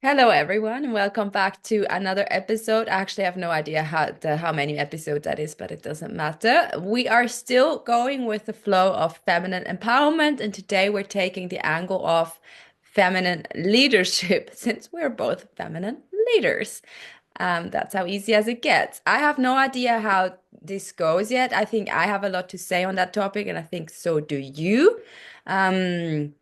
Hello, everyone, and welcome back to another episode. I actually have no idea how many episodes that is, but it doesn't matter. We are still going with the flow of feminine empowerment, and today we're taking the angle of feminine leadership, since we're both feminine leaders. That's how easy as it gets. I have no idea how this goes yet. I think I have a lot to say on that topic, and I think so do you. Um,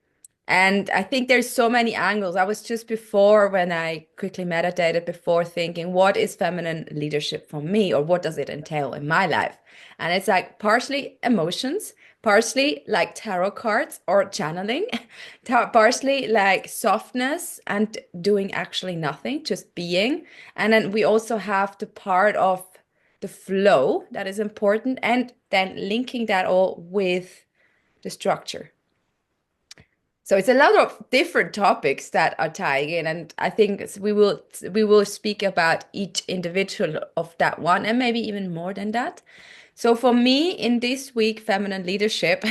and I think there's so many angles. I was just before when I quickly meditated before thinking, what is feminine leadership for me, or what does it entail in my life? And it's like partially emotions, partially like tarot cards or channeling, partially like softness and doing actually nothing, just being. And then we also have the part of the flow that is important, and then linking that all with the structure. So it's a lot of different topics that are tying in, and I think we will speak about each individual of that one, and maybe even more than that. So for me, in this week, feminine leadership,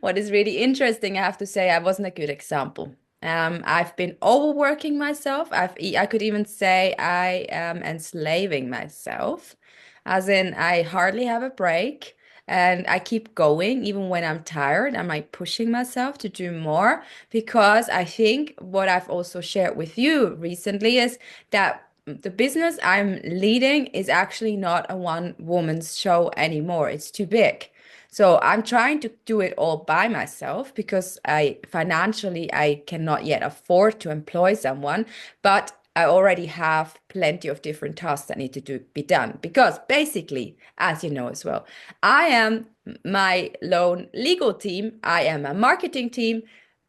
what is really interesting, I have to say, I wasn't a good example. I've been overworking myself. I could even say I am enslaving myself, as in I hardly have a break. And I keep going even when I'm tired. I'm like pushing myself to do more because I think what I've also shared with you recently is that the business I'm leading is actually not a one woman's show anymore. It's too big. So I'm trying to do it all by myself because I financially I cannot yet afford to employ someone, but I already have plenty of different tasks that need to be done because basically, as you know as well, I am my lone legal team, I am a marketing team,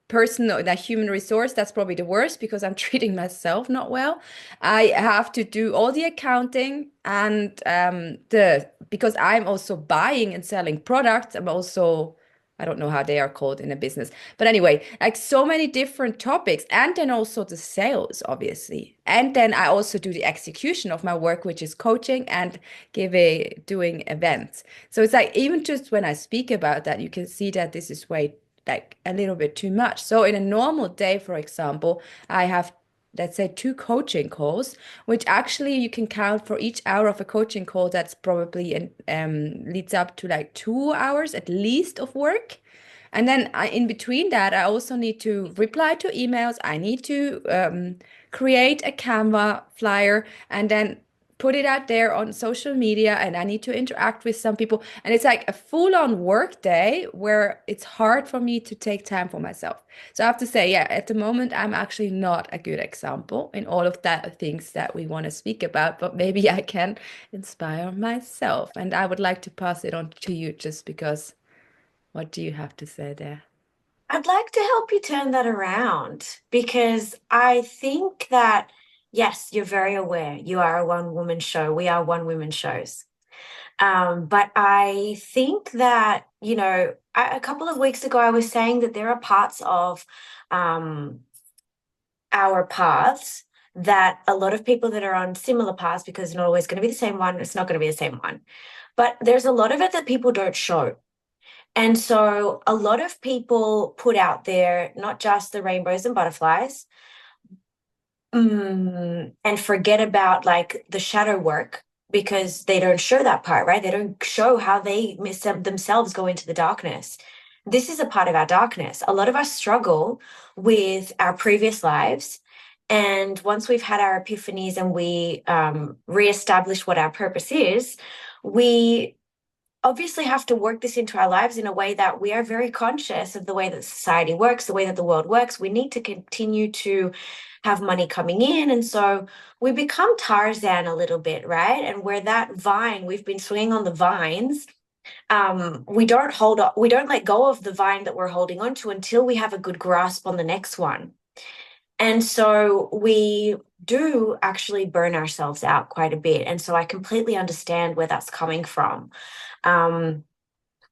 personal that human resource. That's probably the worst because I'm treating myself not well. I have to do all the accounting and the because I'm also buying and selling products. I'm also, I don't know how they are called in a business, but anyway, like so many different topics, and then also the sales, obviously, and then I also do the execution of my work, which is coaching and doing events. So it's like even just when I speak about that, you can see that this is way like a little bit too much. So in a normal day, for example, I have, let's say, two coaching calls, which actually you can count for each hour of a coaching call. That's probably leads up to like 2 hours at least of work. And then in between that, I also need to reply to emails. I need to create a Canva flyer and then put it out there on social media. And I need to interact with some people. And it's like a full-on work day where it's hard for me to take time for myself. So I have to say, yeah, at the moment, I'm actually not a good example in all of that things that we want to speak about, but maybe I can inspire myself. And I would like to pass it on to you just because. What do you have to say there? I'd like to help you turn that around because I think that, yes, you're very aware you are a one woman show. We are one woman shows. But I think that, a couple of weeks ago, I was saying that there are parts of um, our paths that a lot of people that are on similar paths, because it's not always going to be the same one, it's not going to be the same one. But there's a lot of it that people don't show. And so a lot of people put out there not just the rainbows and butterflies, and forget about like the shadow work because they don't show that part, right? They don't show how they themselves go into the darkness. This is a part of our darkness. A lot of us struggle with our previous lives. And once we've had our epiphanies and we reestablish what our purpose is, we obviously have to work this into our lives in a way that we are very conscious of the way that society works, the way that the world works. We need to continue to have money coming in. And so we become Tarzan a little bit, right? And where that vine, we've been swinging on the vines. We don't let go of the vine that we're holding on to until we have a good grasp on the next one. And so we do actually burn ourselves out quite a bit. And so I completely understand where that's coming from. Um,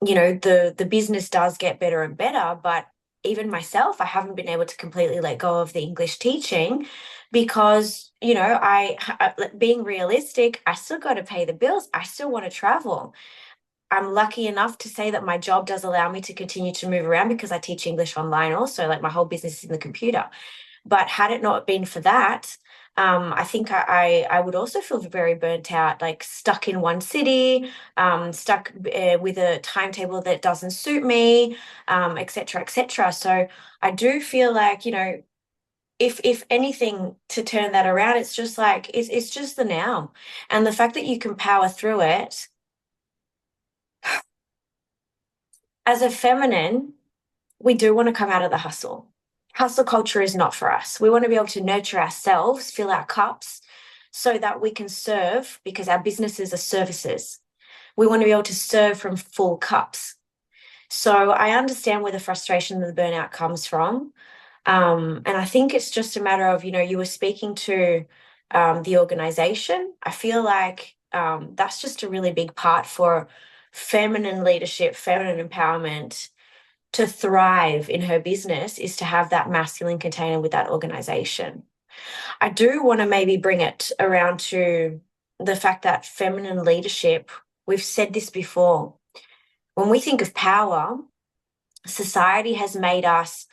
the business does get better and better, but even myself, I haven't been able to completely let go of the English teaching because, being realistic, I still got to pay the bills. I still want to travel. I'm lucky enough to say that my job does allow me to continue to move around because I teach English online also, like my whole business is in the computer. But had it not been for that, I think I would also feel very burnt out, like stuck in one city, stuck with a timetable that doesn't suit me, et cetera, et cetera. So I do feel like, if anything, to turn that around, it's just like it's just the now. And the fact that you can power through it as a feminine, we do want to come out of the hustle. Hustle culture is not for us. We want to be able to nurture ourselves, fill our cups so that we can serve because our businesses are services. We want to be able to serve from full cups. So I understand where the frustration and the burnout comes from. And I think it's just a matter of, you were speaking to the organization. I feel like that's just a really big part for feminine leadership, feminine empowerment to thrive in her business is to have that masculine container with that organization. I do want to maybe bring it around to the fact that feminine leadership, we've said this before, when we think of power, society has made us,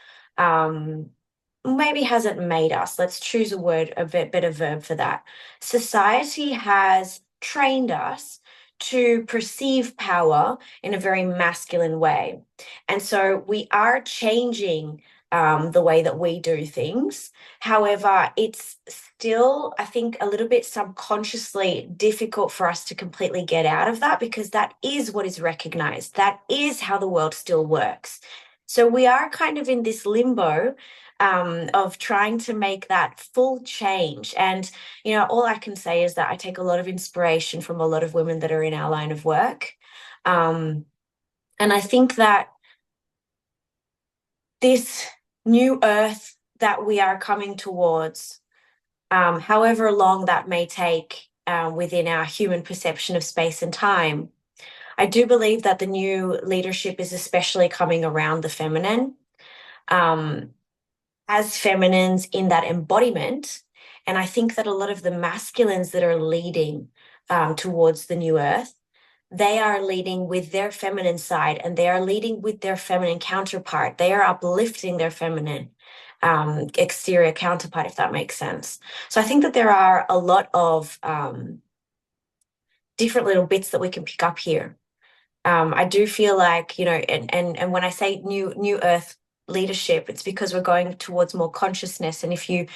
maybe hasn't made us, let's choose a word, a bit better verb for that. Society has trained us to perceive power in a very masculine way. And so we are changing the way that we do things. However, it's still, I think, a little bit subconsciously difficult for us to completely get out of that because that is what is recognized. That is how the world still works. So we are kind of in this limbo of trying to make that full change. And, all I can say is that I take a lot of inspiration from a lot of women that are in our line of work. And I think that this new earth that we are coming towards, however long that may take within our human perception of space and time, I do believe that the new leadership is especially coming around the feminine. As feminines in that embodiment. And I think that a lot of the masculines that are leading towards the new earth, they are leading with their feminine side and they are leading with their feminine counterpart. They are uplifting their feminine exterior counterpart, if that makes sense. So I think that there are a lot of different little bits that we can pick up here. I do feel like, and when I say new earth leadership, it's because we're going towards more consciousness. And if you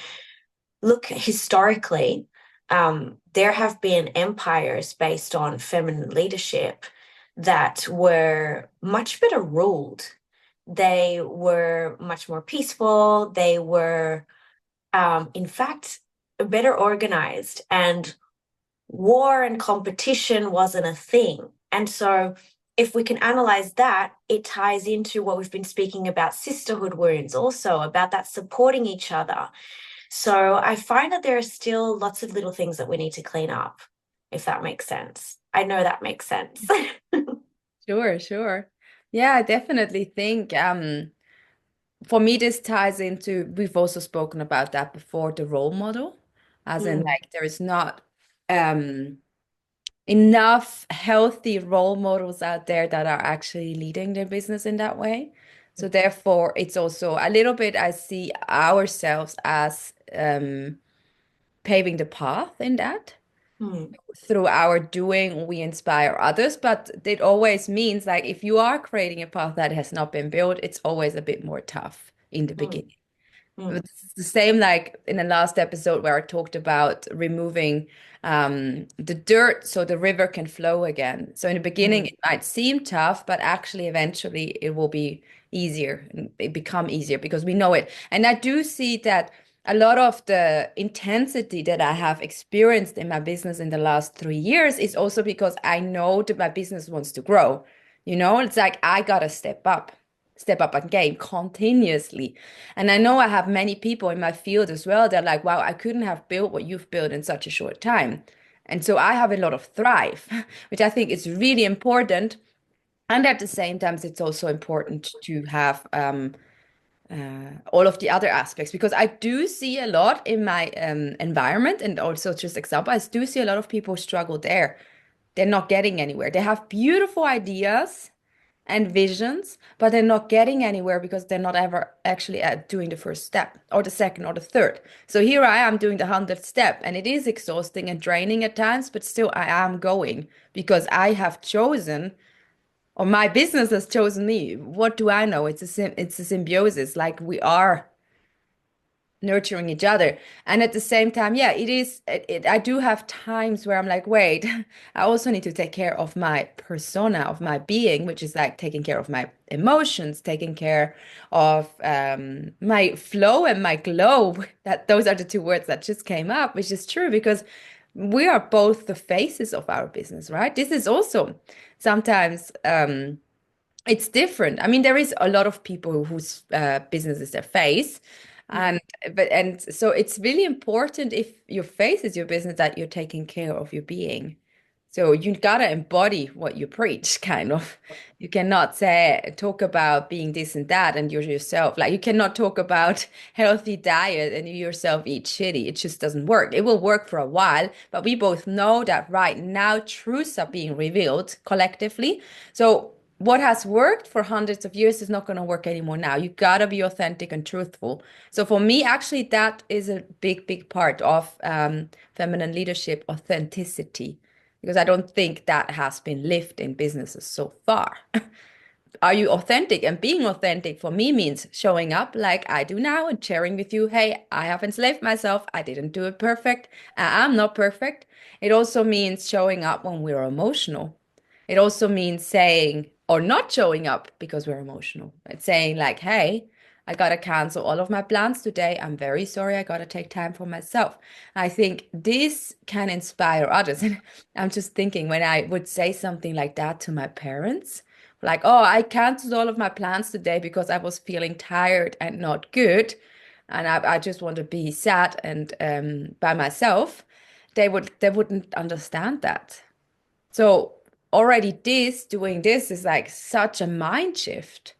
look historically, there have been empires based on feminine leadership that were much better ruled. They were much more peaceful. They were, in fact, better organized, and war and competition wasn't a thing. And so if we can analyze that, it ties into what we've been speaking about sisterhood wounds, also about that supporting each other. So I find that there are still lots of little things that we need to clean up, if that makes sense. I know that makes sense. Sure, sure. Yeah, I definitely think for me this ties into we've also spoken about that before, the role model, as in Mm, like there is not um enough healthy role models out there that are actually leading their business in that way. So therefore, it's also a little bit I see ourselves as paving the path in that. mm, Through our doing, we inspire others, but it always means like if you are creating a path that has not been built, it's always a bit more tough in the mm, beginning. mm, It's the same like in the last episode where I talked about removing the dirt so the river can flow again. So in the beginning, mm, it might seem tough, but actually eventually it will be easier and it become easier because we know it. And I do see that a lot of the intensity that I have experienced in my business in the last 3 years is also because I know that my business wants to grow. It's like I gotta step up and game continuously. And I know I have many people in my field as well. They're like, wow, I couldn't have built what you've built in such a short time. And so I have a lot of thrive, which I think is really important. And at the same time, it's also important to have all of the other aspects because I do see a lot in my environment and also just example, I do see a lot of people struggle there. They're not getting anywhere. They have beautiful ideas, and visions, but they're not getting anywhere because they're not ever actually doing the first step or the second or the third. So here I am doing the 100th step, and it is exhausting and draining at times, but still I am going because I have chosen, or my business has chosen me. What do I know? It's a symbiosis, like we are nurturing each other. And at the same time, yeah, I do have times where I'm like, wait, I also need to take care of my persona, of my being, which is like taking care of my emotions, taking care of my flow and my glow. That those are the two words that just came up, which is true because we are both the faces of our business, right? This is also sometimes it's different. I mean, there is a lot of people whose business is their face, Mhm. and and so it's really important if your face is your business that you're taking care of your being. So you gotta embody what you preach, kind of. You cannot say talk about being this and that and you're yourself. Like you cannot talk about healthy diet and you yourself eat shitty. It just doesn't work. It will work for a while, but we both know that right now truths are being revealed collectively. So what has worked for hundreds of years is not going to work anymore now. You gotta be authentic and truthful. So for me, actually, that is a big, big part of feminine leadership, authenticity, because I don't think that has been lived in businesses so far. Are you authentic? And being authentic for me means showing up like I do now and sharing with you, hey, I have enslaved myself. I didn't do it perfect. I'm not perfect. It also means showing up when we're emotional. It also means saying or not showing up because we're emotional. It's saying like, hey, I gotta cancel all of my plans today. I'm very sorry. I gotta take time for myself. I think this can inspire others. And I'm just thinking when I would say something like that to my parents, like, oh, I canceled all of my plans today because I was feeling tired and not good. And I just want to be sad and by myself. They wouldn't understand that. So already doing this is like such a mind shift.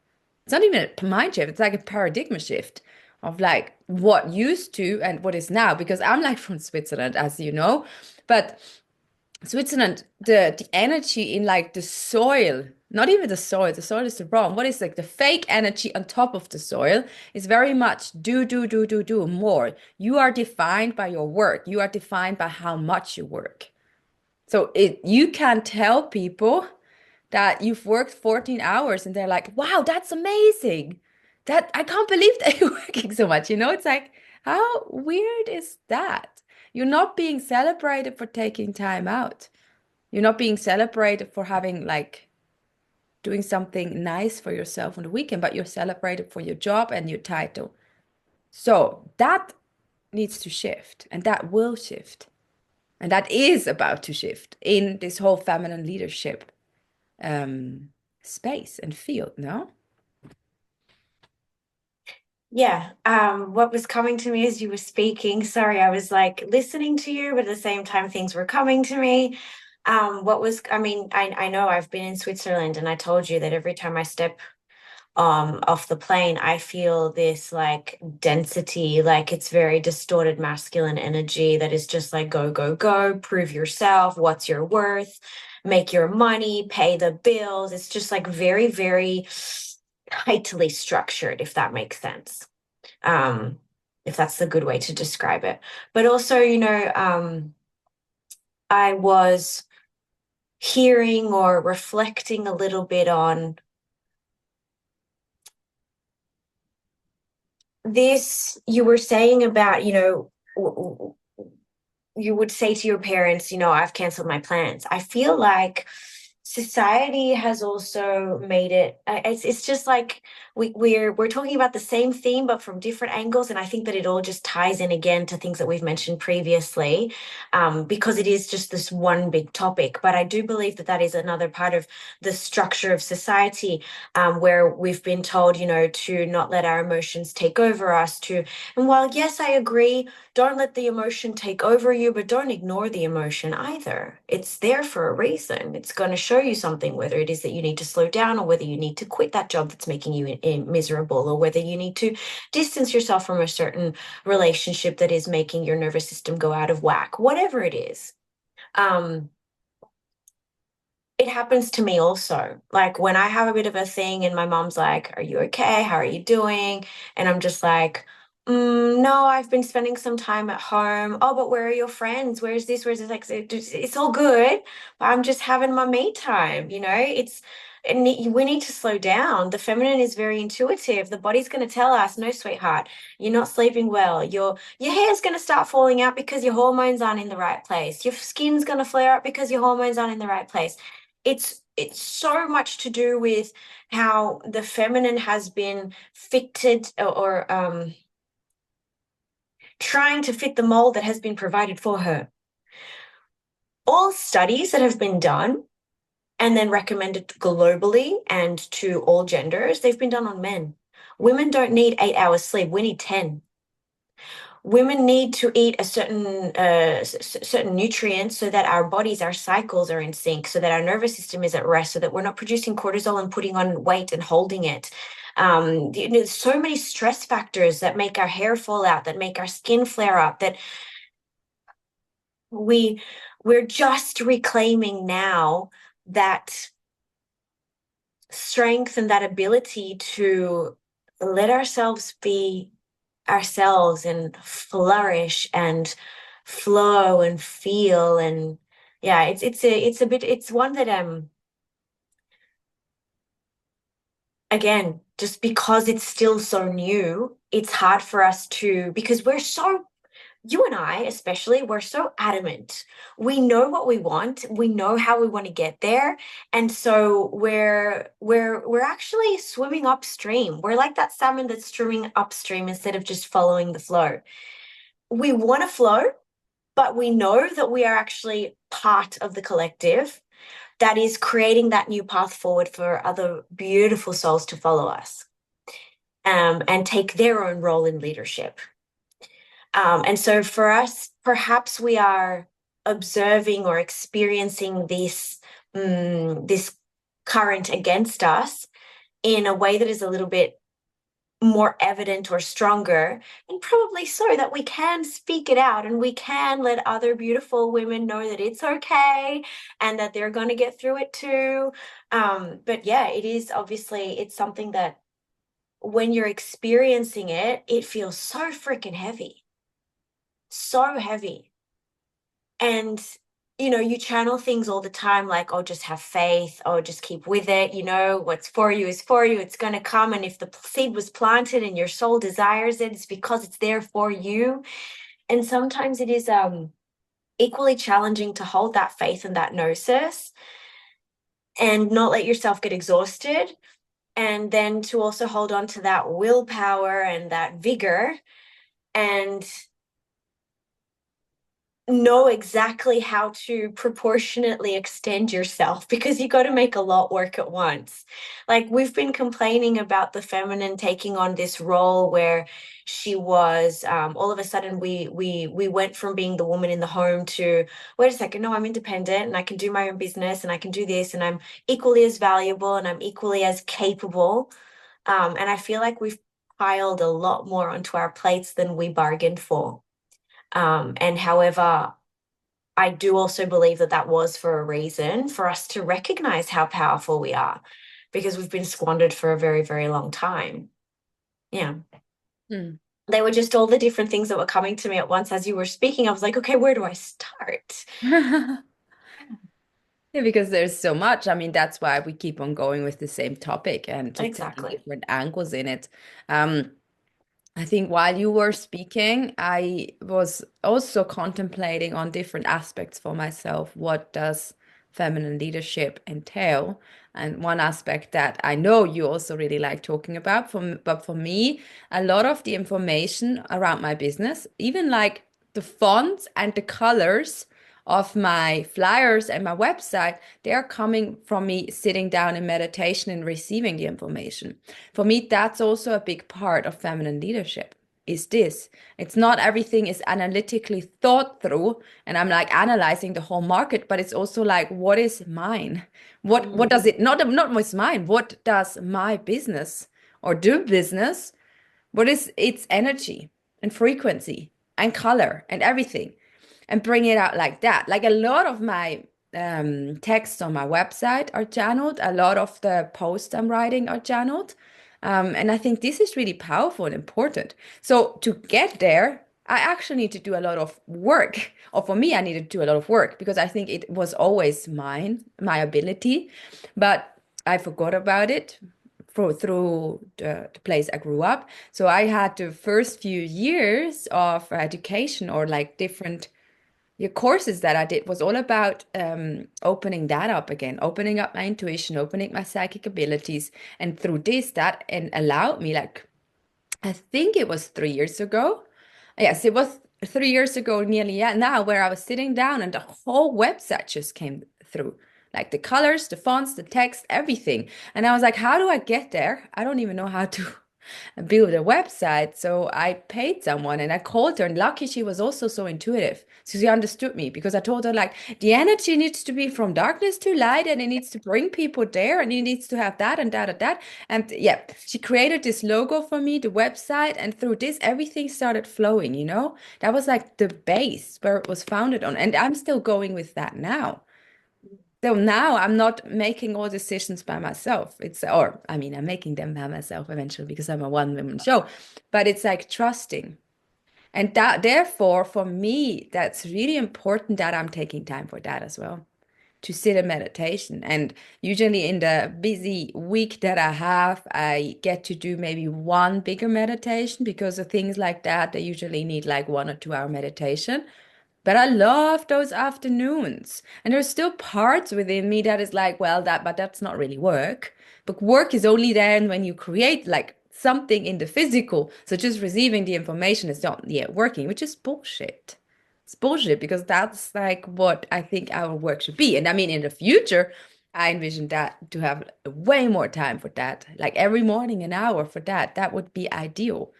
It's not even a mind shift, it's like a paradigm shift of like what used to and what is now. Because I'm like from Switzerland, as you know, but Switzerland, the energy in like the soil, not even the soil is the wrong. What is like the fake energy on top of the soil is very much do more. You are defined by your work. You are defined by how much you work. So you can tell people that you've worked 14 hours and they're like, wow, that's amazing. That I can't believe that you're working so much. It's like, how weird is that? You're not being celebrated for taking time out. You're not being celebrated for having like doing something nice for yourself on the weekend, but you're celebrated for your job and your title. So that needs to shift and that will shift. And that is about to shift in this whole feminine leadership um, space and field, no? Yeah, what was coming to me as you were speaking, sorry, I was like listening to you, but at the same time things were coming to me. I mean, I know I've been in Switzerland and I told you that every time I step off the plane, I feel this like density, like it's very distorted masculine energy that is just like go, go, go, prove yourself, what's your worth, make your money, pay the bills. It's just like very, very tightly structured, if that makes sense. Um, if that's the good way to describe it. But also, I was hearing or reflecting a little bit on this you were saying about, you would say to your parents, I've canceled my plans. I feel like society has also made it it's just like we're talking about the same theme but from different angles, and I think that it all just ties in again to things that we've mentioned previously, because it is just this one big topic. But I do believe that that is another part of the structure of society, where we've been told, to not let our emotions take over us, and while yes, I agree, don't let the emotion take over you, but don't ignore the emotion either. It's there for a reason. It's going to show you something, whether it is that you need to slow down or whether you need to quit that job that's making you miserable, or whether you need to distance yourself from a certain relationship that is making your nervous system go out of whack, whatever it is. Um, It happens to me also. Like when I have a bit of a thing and my mom's like, "Are you okay? How are you doing?" And I'm just like, no, I've been spending some time at home. Oh, but where are your friends? Where's this? Where's this? Like, it's all good, but I'm just having my me time, you know? We need to slow down. The feminine is very intuitive. The body's going to tell us, no, sweetheart, you're not sleeping well. Your hair's going to start falling out because your hormones aren't in the right place. Your skin's going to flare up because your hormones aren't in the right place. It's so much to do with how the feminine has been fitted or trying to fit the mold that has been provided for her. All studies that have been done and then recommended globally and to all genders, they've been done on men. Women don't need 8 hours sleep. We need 10. Women need to eat a certain nutrients so that our bodies, our cycles are in sync, so that our nervous system is at rest, so that we're not producing cortisol and putting on weight and holding it. There's so many stress factors that make our hair fall out, that make our skin flare up, that we we're just reclaiming now that strength and that ability to let ourselves be ourselves and flourish and flow and feel. And yeah, it's one that again, just because it's still so new, it's hard for us to, because we're so, you and I especially, we're so adamant. We know what we want. We know how we want to get there. And so we're actually swimming upstream. We're like that salmon that's swimming upstream instead of just following the flow. We want to flow, but we know that we are actually part of the collective that is creating that new path forward for other beautiful souls to follow us, and take their own role in leadership. And so for us, perhaps we are observing or experiencing this current against us in a way that is a little bit more evident or stronger, and probably so that we can speak it out and we can let other beautiful women know that it's okay and that they're going to get through it too. But yeah, it is obviously, it's something that when you're experiencing it, it feels so freaking heavy, so heavy. And you channel things all the time like, oh, just have faith, oh, just keep with it, what's for you is for you, it's going to come. And if the seed was planted and your soul desires it, it's because it's there for you. And sometimes it is equally challenging to hold that faith and that gnosis and not let yourself get exhausted, and then to also hold on to that willpower and that vigor and know exactly how to proportionately extend yourself, because you got to make a lot work at once. Like we've been complaining about the feminine taking on this role where she was all of a sudden we went from being the woman in the home to, wait a second, no, I'm independent and I can do my own business and I can do this and I'm equally as valuable and I'm equally as capable. And I feel like we've piled a lot more onto our plates than we bargained for. And however, I do also believe that that was for a reason, for us to recognize how powerful we are, because we've been squandered for a very, very long time. Yeah. Hmm. They were just all the different things that were coming to me at once as you were speaking. I was like, okay, where do I start? Yeah, because there's so much. I mean, that's why we keep on going with the same topic and just taking Exactly. different angles in it. Um, I think while you were speaking, I was also contemplating on different aspects for myself. What does feminine leadership entail? And one aspect that I know you also really like talking about, but for me, a lot of the information around my business, even like the fonts and the colors of my flyers and my website, they are coming from me sitting down in meditation and receiving the information. For me, that's also a big part of feminine leadership. Is this? It's not everything is analytically thought through, and I'm like analyzing the whole market, but it's also like, what is mine? What Mm, does it not what's mine? What does my business or do business? What is its energy and frequency and color and everything? And bring it out like that. Like a lot of my texts on my website are channeled. A lot of the posts I'm writing are channeled. And I think this is really powerful and important. So to get there, I actually need to do a lot of work. Or for me, I needed to do a lot of work because I think it was always mine, my ability. But I forgot about it through the place I grew up. So I had the first few years of education or like different your courses that I did was all about opening that up again, opening up my intuition, opening my psychic abilities. And through this, that and allowed me, like, I think it was 3 years ago. Yes, it was 3 years ago, nearly, yeah, now where I was sitting down and the whole website just came through. Like the colors, the fonts, the text, everything. And I was like, how do I get there? I don't even know how to build a website. So I paid someone and I called her. And lucky she was also so intuitive. So she understood me because I told her, like, the energy needs to be from darkness to light and it needs to bring people there and it needs to have that and that and that. And yeah, she created this logo for me, the website. And through this, everything started flowing, you know? That was like the base where it was founded on. And I'm still going with that now. So now I'm not making all decisions by myself. Or I mean, I'm making them by myself eventually because I'm a one-woman show, but it's like trusting. And that, therefore, for me, that's really important that I'm taking time for that as well, to sit in meditation. And usually in the busy week that I have, I get to do maybe one bigger meditation because of things like that. They usually need like 1 or 2 hour meditation. But I love those afternoons. And there's still parts within me that is like, well, but that's not really work. But work is only then when you create like something in the physical. So just receiving the information is not yet working, which is bullshit. It's bullshit because that's like what I think our work should be. And I mean, in the future, I envision that to have way more time for that. Like every morning, an hour for that. That would be ideal.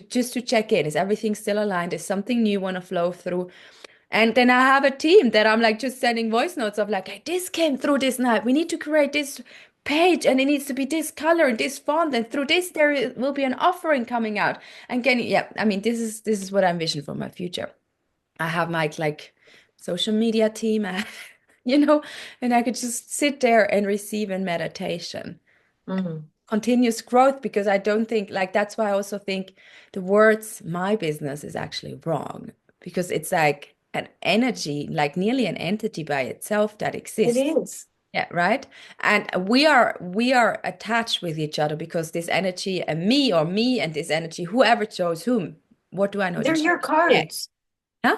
Just to check in. Is everything still aligned? Is something new want to flow through? And then I have a team that I'm like just sending voice notes of like, hey, this came through this night. We need to create this page and it needs to be this color and this font. And through this, will be an offering coming out. And getting, yeah, I mean, this is what I envision for my future. I have my like social media team, you know, and I could just sit there and receive in meditation Mm. continuous growth because I don't think like that's why I also think the words my business is actually wrong because it's like an energy, like nearly an entity by itself that It exists. is. Yeah, right. And we are attached with each other because this energy and me and this energy, whoever chose whom, what do I know? They're The your yeah. codes. Huh?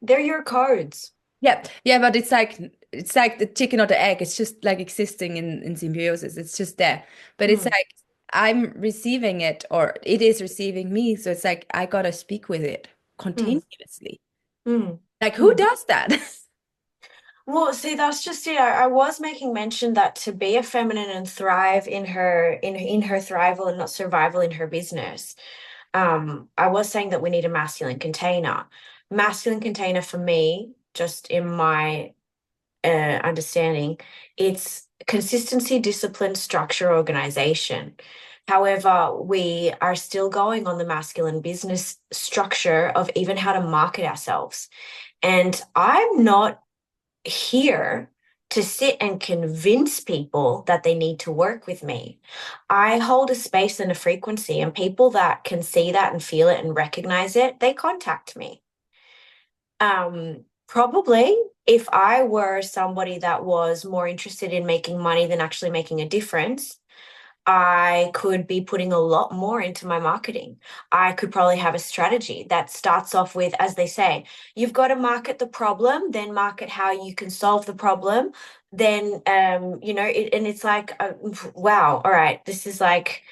They're your codes. Yeah, yeah, but it's like the chicken or the egg. It's just like existing in symbiosis. It's just there. But it's Mm. like I'm receiving it or it is receiving me. So it's like I gotta speak with it Mm. continuously. Mm. Like who Mm. does that? Well, see, that's just it. I was making mention that to be a feminine and thrive in her thrival and not survival in her business. I was saying that we need a masculine container. Masculine container for me, just in my understanding, it's consistency, discipline, structure, organization. However, we are still going on the masculine business structure of even how to market ourselves. And I'm not here to sit and convince people that they need to work with me. I hold a space and a frequency, and people that can see that and feel it and recognize it, they contact me. Probably if I were somebody that was more interested in making money than actually making a difference, I could be putting a lot more into my marketing. I could probably have a strategy that starts off with, as they say, you've got to market the problem, then market how you can solve the problem. Then, and it's like, wow, all right, this is like,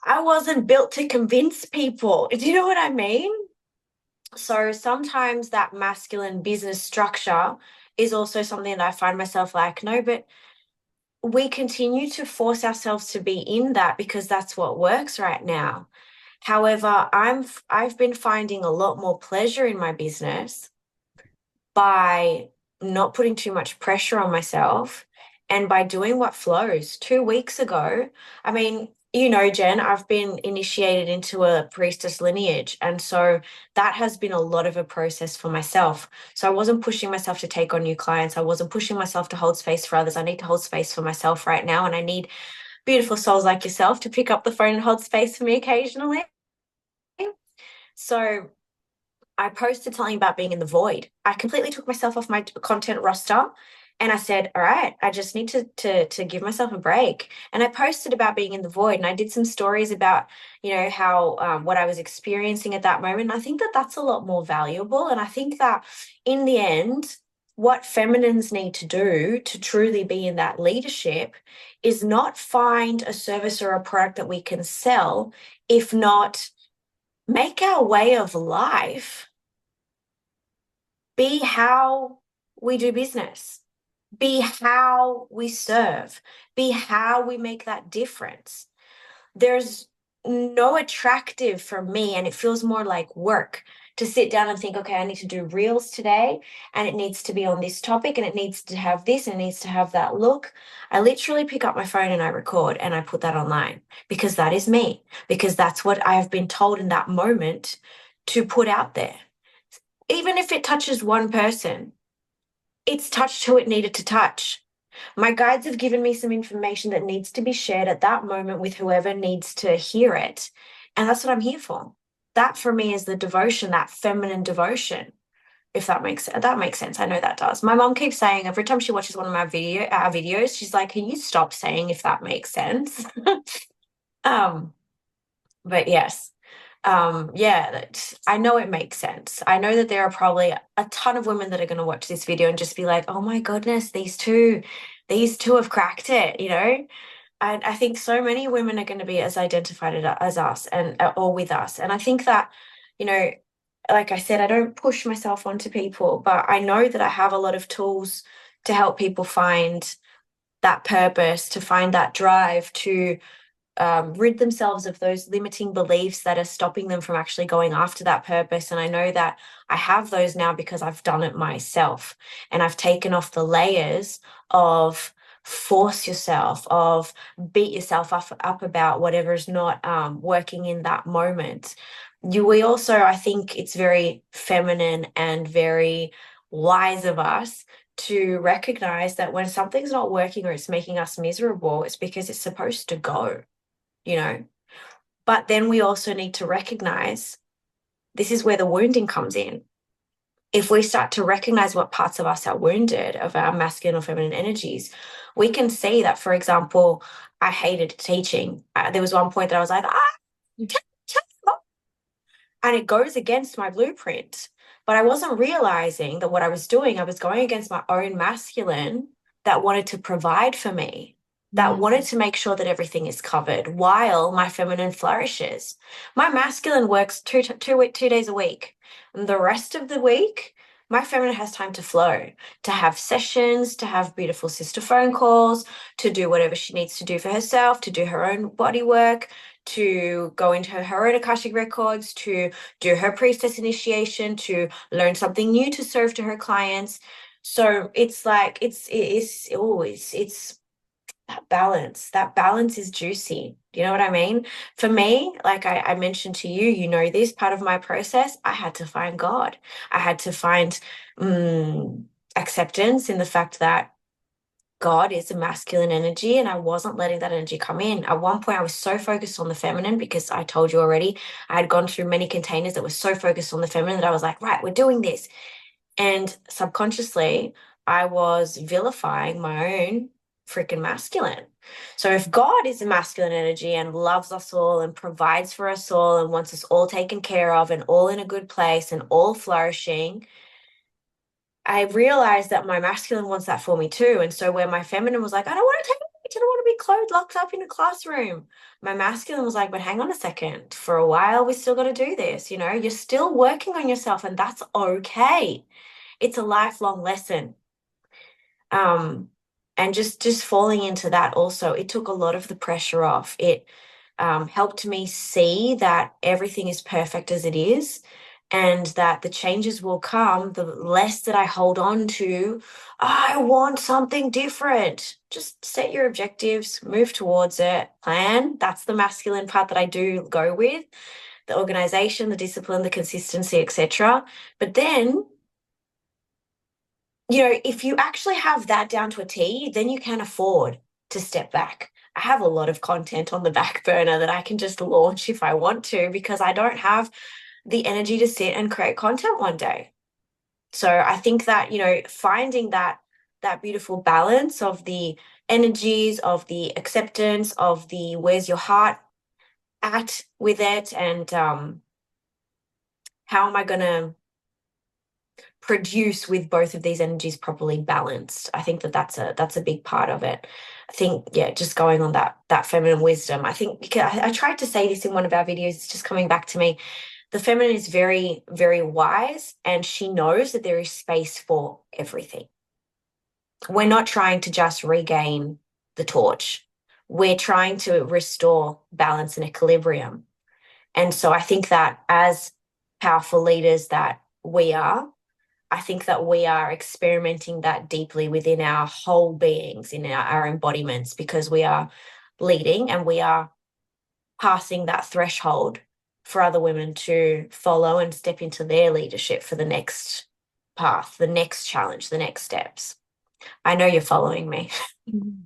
I wasn't built to convince people. Do you know what I mean? So sometimes that masculine business structure is also something that I find myself like, no, but we continue to force ourselves to be in that because that's what works right now. However, I've been finding a lot more pleasure in my business by not putting too much pressure on myself and by doing what flows. 2 weeks ago, I mean, you know, Jen, I've been initiated into a priestess lineage. And so that has been a lot of a process for myself. So I wasn't pushing myself to take on new clients. I wasn't pushing myself to hold space for others. I need to hold space for myself right now. And I need beautiful souls like yourself to pick up the phone and hold space for me occasionally. So I posted something about being in the void. I completely took myself off my content roster and I said, all right, I just need to give myself a break. And I posted about being in the void and I did some stories about, you know, how what I was experiencing at that moment. And I think that that's a lot more valuable. And I think that in the end, what feminines need to do to truly be in that leadership is not find a service or a product that we can sell, if not make our way of life be how we do business, be how we serve, be how we make that difference. There's no attractive for me, and it feels more like work to sit down and think, okay, I need to do reels today, and it needs to be on this topic, and it needs to have this, and it needs to have that look. I literally pick up my phone and I record and I put that online because that is me, because that's what I have been told in that moment to put out there. Even if it touches one person, it's touched who it needed to touch. My guides have given me some information that needs to be shared at that moment with whoever needs to hear it. And that's what I'm here for. That for me is the devotion, that feminine devotion. If that makes sense. I know that does. My mom keeps saying every time she watches one of my videos, she's like, "Can you stop saying if that makes sense?" um, but yes. Yeah, I know it makes sense. I know that there are probably a ton of women that are going to watch this video and just be like, oh my goodness, these two have cracked it, you know? And I think so many women are going to be as identified as us and or with us. And I think that, you know, like I said, I don't push myself onto people, but I know that I have a lot of tools to help people find that purpose, to find that drive, to rid themselves of those limiting beliefs that are stopping them from actually going after that purpose. And I know that I have those now because I've done it myself and I've taken off the layers of force yourself, of beat yourself up about whatever's not working in that moment. We also, I think it's very feminine and very wise of us to recognize that when something's not working or it's making us miserable, it's because it's supposed to go, you know. But then we also need to recognize this is where the wounding comes in. If we start to recognize what parts of us are wounded, of our masculine or feminine energies, we can see that, for example, I hated teaching. There was one point that I was like, and it goes against my blueprint. But I wasn't realizing that what I was doing, I was going against my own masculine that wanted to provide for me, that wanted to make sure that everything is covered while my feminine flourishes. My masculine works two days a week. And the rest of the week, my feminine has time to flow, to have sessions, to have beautiful sister phone calls, to do whatever she needs to do for herself, to do her own body work, to go into her own Akashic records, to do her priestess initiation, to learn something new to serve to her clients. So it's like it's always it's that balance. That balance is juicy. Do you know what I mean? For me, like I mentioned to you, you know, this part of my process, I had to find God. I had to find acceptance in the fact that God is a masculine energy, and I wasn't letting that energy come in. At one point, I was so focused on the feminine because I told you already, I had gone through many containers that were so focused on the feminine that I was like, right, we're doing this. And subconsciously, I was vilifying my own freaking masculine. So if God is a masculine energy and loves us all and provides for us all and wants us all taken care of and all in a good place and all flourishing, I realized that my masculine wants that for me too. And so where my feminine was like, I don't want to take a picture, I don't want to be clothed, locked up in a classroom. My masculine was like, but hang on a second, for a while, we still got to do this. You know, you're still working on yourself and that's okay. It's a lifelong lesson. And just falling into that also, it took a lot of the pressure off. It helped me see that everything is perfect as it is. and that the changes will come the less that I hold on to. I want something different. Just set your objectives, move towards it, plan. That's the masculine part that I do go with, the organization, the discipline, the consistency, etc. But then, if you actually have that down to a T, then you can afford to step back. I have a lot of content on the back burner that I can just launch if I want to because I don't have the energy to sit and create content one day. So I think that, finding that beautiful balance of the energies, of the acceptance, of the where's your heart at with it, and how am I going to produce with both of these energies properly balanced. I think that that's a big part of it. I think, yeah, just going on that feminine wisdom. I think because I tried to say this in one of our videos, it's just coming back to me. The feminine is very, very wise, and she knows that there is space for everything. We're not trying to just regain the torch. We're trying to restore balance and equilibrium. And so I think that as powerful leaders that we are, I think that we are experimenting that deeply within our whole beings, in our embodiments, because we are leading and we are passing that threshold for other women to follow and step into their leadership for the next path, the next challenge, the next steps. I know you're following me. Mhm.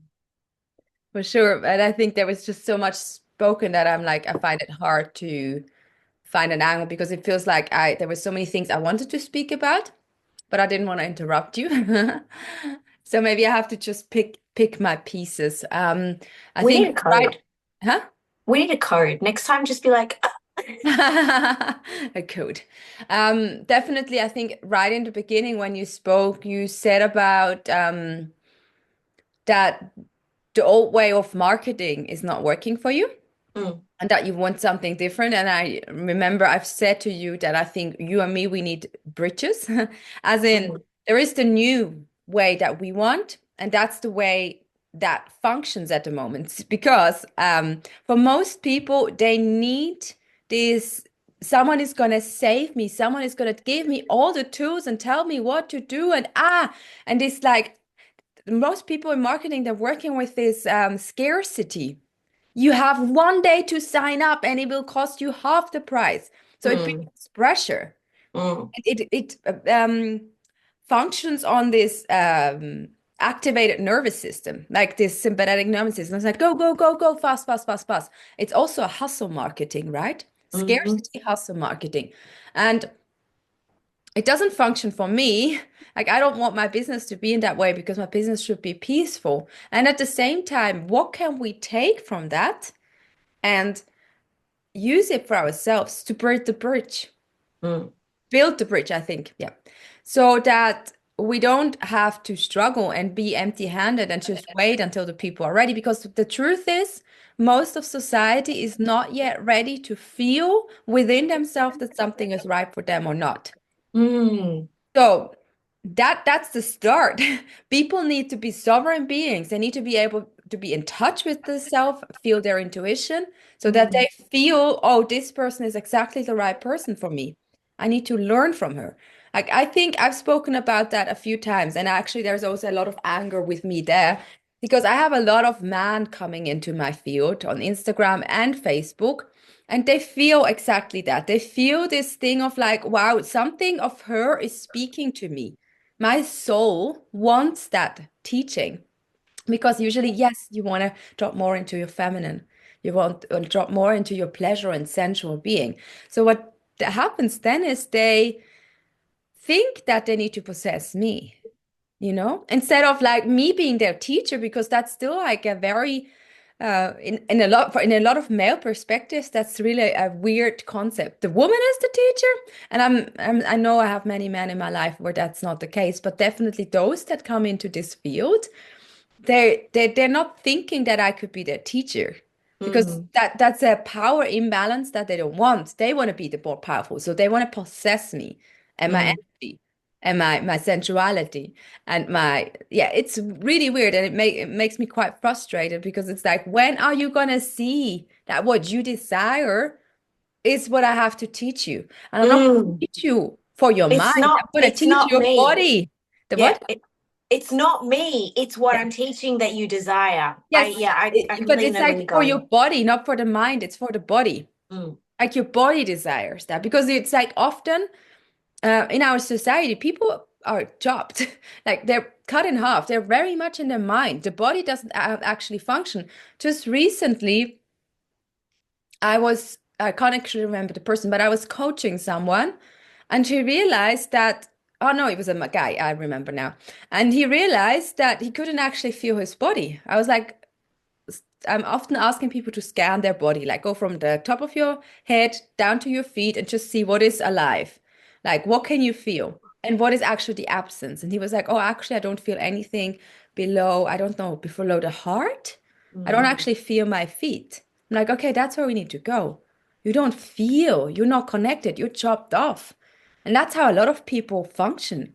For sure. And I think there was just so much spoken that I'm like, I find it hard to find an angle because it feels like there were so many things I wanted to speak about, but I didn't want to interrupt you. So maybe I have to just pick my pieces. I We need think a right, code. huh? We need a code. Next time, just be like, A code. Definitely, I think right in the beginning when you spoke, you said about that the old way of marketing is not working for you mm, and that you want something different. And I remember I've said to you that I think you and me, we need bridges, as in mm, there is the new way that we want, and that's the way that functions at the moment. Because for most people, they need this. Someone is going to save me. Someone is going to give me all the tools and tell me what to do. And it's like most people in marketing, they're working with this scarcity. You have one day to sign up and it will cost you half the price. So it mm, becomes pressure. mm, It functions on this activated nervous system, like this sympathetic nervous system. It's like go, go, go, go, fast, fast, fast, fast. It's also a hustle marketing, right? mm, Scarcity hustle marketing. And it doesn't function for me. Like, I don't want my business to be in that way because my business should be peaceful. And at the same time, what can we take from that and use it for ourselves to build the bridge? mm, Build the bridge, I think. Yeah. So that we don't have to struggle and be empty-handed and just wait until the people are ready. Because the truth is, most of society is not yet ready to feel within themselves that something is right for them or not. mm, So that's the start. People need to be sovereign beings. They need to be able to be in touch with the self, feel their intuition, so that mm, they feel, oh, this person is exactly the right person for me. I need to learn from her. Like I think I've spoken about that a few times, and actually there's also a lot of anger with me there because I have a lot of men coming into my field on Instagram and Facebook. And they feel exactly that. They feel this thing of like, wow, something of her is speaking to me. My soul wants that teaching because usually, yes, you want to drop more into your feminine. You want to drop more into your pleasure and sensual being. So what happens then is they think that they need to possess me, instead of like me being their teacher, because that's still like a very in a lot of male perspectives, that's really a weird concept. The woman is the teacher, and I know I have many men in my life where that's not the case, but definitely those that come into this field, they're not thinking that I could be their teacher because mm, that's a power imbalance that they don't want. They want to be the more powerful, so they want to possess me and my mm, energy and my sensuality and my yeah. It's really weird, and it makes me quite frustrated because it's like, when are you gonna see that what you desire is what I have to teach you. And I'm not going to Mm. teach you for your mind. I'm going to It's teach not your me. body. The Yeah, what? it's not me. It's what Yeah. I'm teaching that you desire. Yes. I But completely it's know where like you're for your going. body, not for the mind. It's for the body. Mm. Like your body desires that because it's like often in our society, people are chopped, like they're cut in half. They're very much in their mind. The body doesn't actually function. Just recently, I can't actually remember the person, but I was coaching someone and she realized that, oh no, it was a guy, I remember now. And he realized that he couldn't actually feel his body. I was like, I'm often asking people to scan their body, like go from the top of your head down to your feet and just see what is alive. Like, what can you feel? And what is actually the absence? And he was like, oh, actually, I don't feel anything below, I don't know, below the heart. I don't Mm. actually feel my feet. I'm like, okay, that's where we need to go. You don't feel, you're not connected, you're chopped off. And that's how a lot of people function.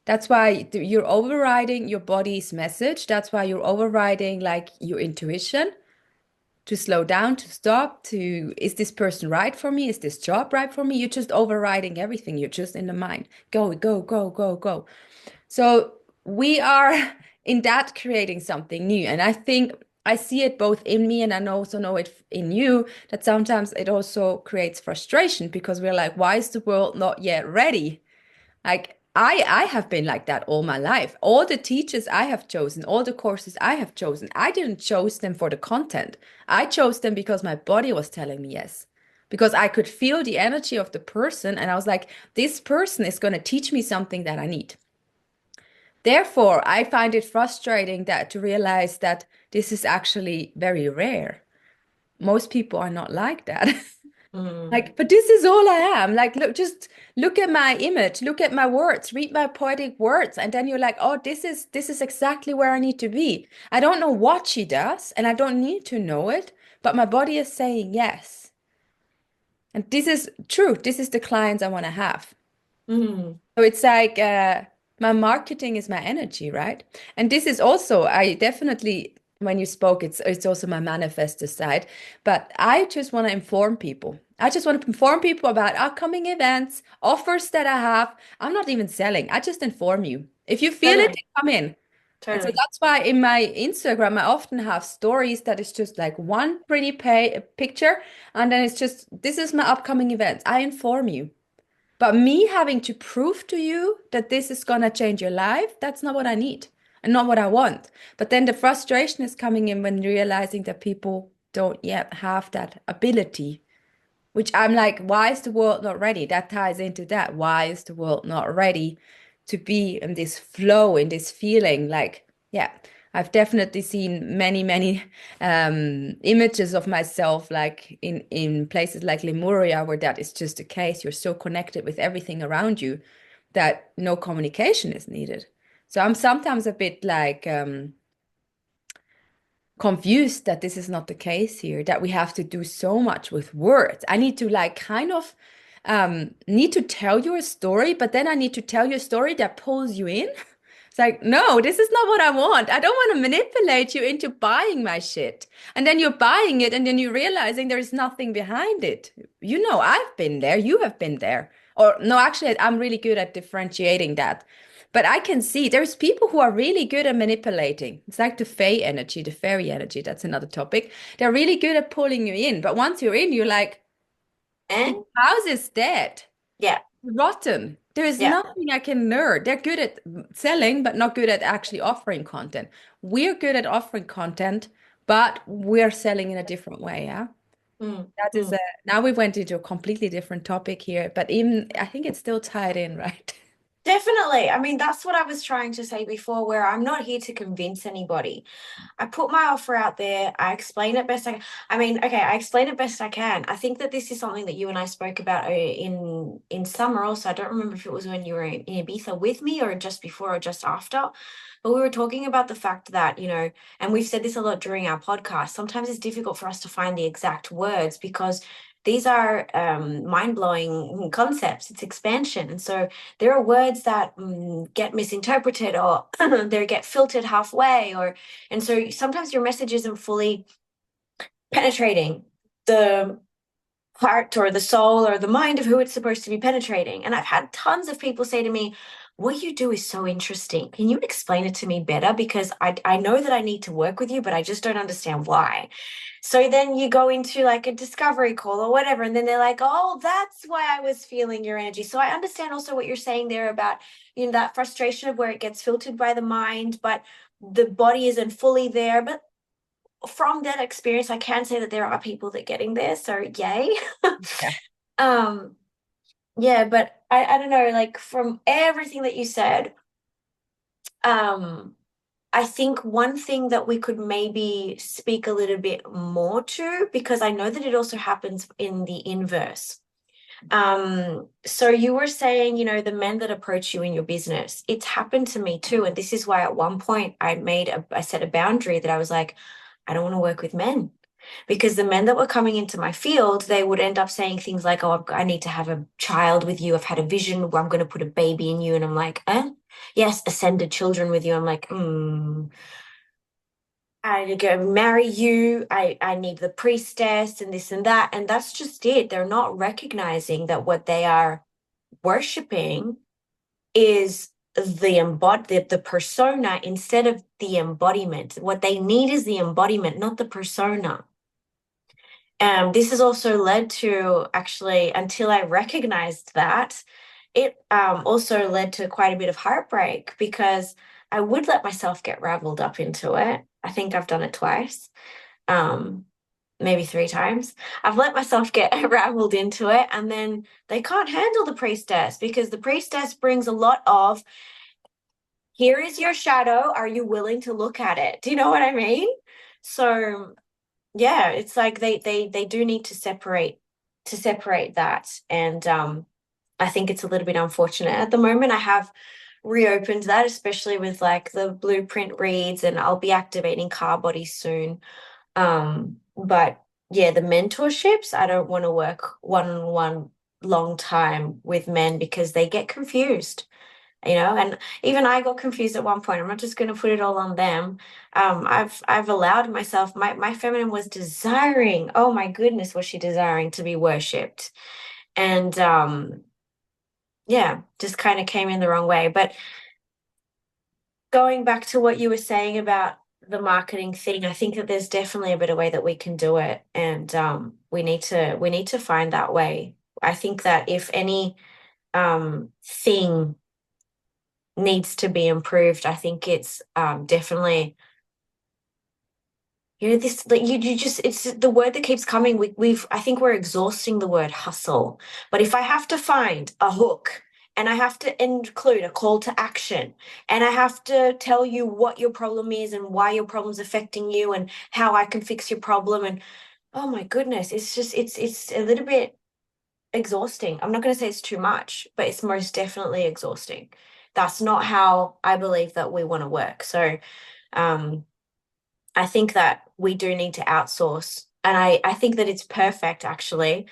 That's why you're overriding your body's message. That's why you're overriding like your intuition to slow down, to stop, to is this person right for me? Is this job right for me? You're just overriding everything. You're just in the mind. Go, go, go, go, go. So we are in that creating something new. And I think I see it both in me and I also know it in you that sometimes it also creates frustration because we're like, why is the world not yet ready? Like I have been like that all my life. All the teachers I have chosen, all the courses I have chosen, I didn't choose them for the content. I chose them because my body was telling me yes. Because I could feel the energy of the person and I was like, this person is going to teach me something that I need. Therefore, I find it frustrating that to realize that this is actually very rare. Most people are not like that. Mm. Like, but this is all I am. Like, look, just look at my image, look at my words, read my poetic words, and then you're like, oh, this is exactly where I need to be. I don't know what she does, and I don't need to know it, but my body is saying yes. And this is true. This is the clients I want to have. Mm. So it's like my marketing is my energy, right? And this is also, I definitely, when you spoke, it's also my manifestor side. But I just want to inform people. I just want to inform people about upcoming events, offers that I have. I'm not even selling. I just inform you. If you feel it, Totally. come in. And so Totally. that's why in my Instagram, I often have stories that is just like one pretty picture, and then it's just, this is my upcoming event. I inform you. But me having to prove to you that this is gonna change your life, that's not what I need and not what I want. But then the frustration is coming in when realizing that people don't yet have that ability, which I'm like, why is the world not ready? That ties into that. Why is the world not ready to be in this flow, in this feeling? Like, yeah, I've definitely seen many, many images of myself, like in places like Lemuria, where that is just the case. You're so connected with everything around you that no communication is needed. So I'm sometimes a bit like confused that this is not the case here, that we have to do so much with words. I need to like kind of need to tell you a story, but then I need to tell you a story that pulls you in. It's like, no, this is not what I want. I don't want to manipulate you into buying my shit. And then you're buying it and then you're realizing there is nothing behind it. You know, I've been there, you have been there. Or no, actually, I'm really good at differentiating that. But I can see there's people who are really good at manipulating. It's like the fae energy, the fairy energy. That's another topic. They're really good at pulling you in. But once you're in, you're like, this And house is dead, yeah, rotten. There is yeah. nothing I can learn. They're good at selling, but not good at actually offering content. We're good at offering content, but we're selling in a different way. Yeah. Mm. That is Mm. a, now we went into a completely different topic here, but even I think it's still tied in, right? Definitely. I mean, that's what I was trying to say before, where I'm not here to convince anybody. I put my offer out there. I explain it best I can. I mean, okay, I explain it best I can. I think that this is something that you and I spoke about in summer also. I don't remember if it was when you were in Ibiza with me or just before or just after. But we were talking about the fact that, and we've said this a lot during our podcast, sometimes it's difficult for us to find the exact words because these are mind-blowing concepts. It's expansion. And so there are words that get misinterpreted or they get filtered halfway and so sometimes your message isn't fully penetrating the heart or the soul or the mind of who it's supposed to be penetrating. And I've had tons of people say to me, what you do is so interesting. Can you explain it to me better? Because I know that I need to work with you, but I just don't understand why. So then you go into like a discovery call or whatever, and then they're like, oh, that's why I was feeling your energy. So I understand also what you're saying there about, that frustration of where it gets filtered by the mind, but the body isn't fully there. But from that experience, I can say that there are people that are getting there. So yay. Yeah. um, yeah, but I don't know, like from everything that you said, um, I think one thing that we could maybe speak a little bit more to, because I know that it also happens in the inverse. So you were saying, the men that approach you in your business, it's happened to me too. And this is why at one point I set a boundary that I was like, I don't want to work with men because the men that were coming into my field, they would end up saying things like, oh, I need to have a child with you. I've had a vision where I'm going to put a baby in you. And I'm like, yes, ascended children with you. I'm like, I go marry you. I need the priestess and this and that. And that's just it. They're not recognizing that what they are worshiping is the persona instead of the embodiment. What they need is the embodiment, not the persona. This has also led to actually, until I recognized that, it also led to quite a bit of heartbreak because I would let myself get raveled up into it. I think I've done it twice, um, maybe three times. I've let myself get raveled into it, and then they can't handle the priestess because the priestess brings a lot of, here is your shadow. Are you willing to look at it? Do you know what I mean? So yeah, it's like they do need to separate that. And I think it's a little bit unfortunate at the moment. I have reopened that, especially with like the blueprint reads, and I'll be activating car bodies soon. But yeah, the mentorships, I don't want to work one-on-one long time with men because they get confused, and even I got confused at one point. I'm not just going to put it all on them. I've allowed myself, my feminine was desiring, oh my goodness, was she desiring to be worshipped? And yeah, just kind of came in the wrong way. But going back to what you were saying about the marketing thing, I think that there's definitely a better way that we can do it. And we need to find that way. I think that if any thing needs to be improved, I think it's definitely, this, like you just, it's the word that keeps coming. I think we're exhausting the word hustle. But if I have to find a hook and I have to include a call to action and I have to tell you what your problem is and why your problem's affecting you and how I can fix your problem, and oh my goodness, it's just, it's a little bit exhausting. I'm not going to say it's too much, but it's most definitely exhausting. That's not how I believe that we want to work. So, um, I think that we do need to outsource. And I think that it's perfect actually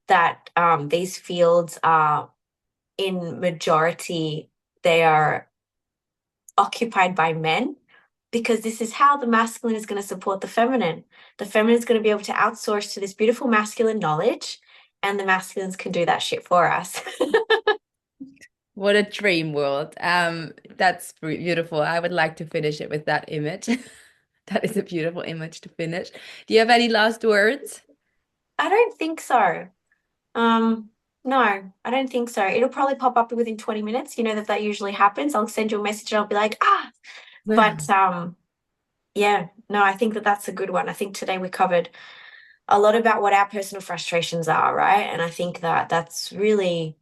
that these fields are in majority, they are occupied by men because this is how the masculine is going to support the feminine. The feminine is going to be able to outsource to this beautiful masculine knowledge, and the masculines can do that shit for us. What a dream world. That's beautiful. I would like to finish it with that image. That is a beautiful image to finish. Do you have any last words? I don't think so. Um, no, I don't think so. It'll probably pop up within 20 minutes. You know that usually happens. I'll send you a message and I'll be like, ah. But yeah, no, I think that that's a good one. I think today we covered a lot about what our personal frustrations are, right? And I think that that's really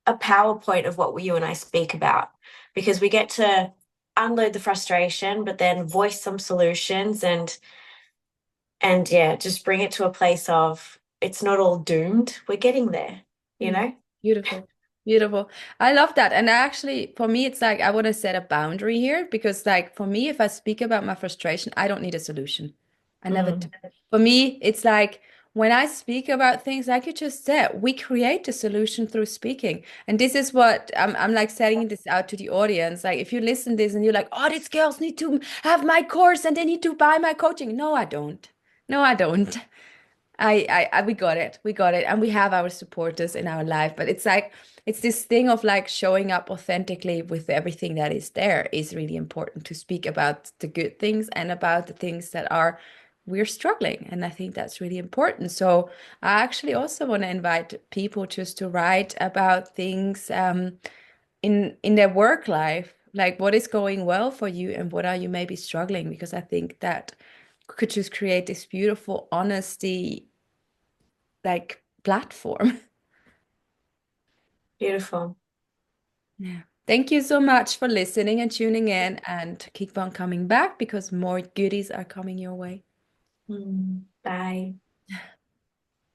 a PowerPoint of what you and I speak about because we get to unload the frustration, but then voice some solutions and yeah, just bring it to a place of it's not all doomed. We're getting there, you Mm, know? beautiful. Beautiful. I love that. And actually, for me, it's like I want to set a boundary here because, like, for me, if I speak about my frustration, I don't need a solution. I never do. Mm, For me, it's like when I speak about things, like you just said, we create a solution through speaking. And this is what I'm like setting this out to the audience. Like, if you listen to this and you're like, oh, these girls need to have my course and they need to buy my coaching. No, I don't. No, I don't. We got it. We got it. And we have our supporters in our life. But it's like, it's this thing of like showing up authentically with everything that is there is really important to speak about the good things and about the things that are, we're struggling. And I think that's really important. So I actually also want to invite people just to write about things in their work life, like what is going well for you and what are you maybe struggling, because I think that could just create this beautiful honesty like platform. Beautiful. Yeah. Thank you so much for listening and tuning in and keep on coming back because more goodies are coming your way. Bye.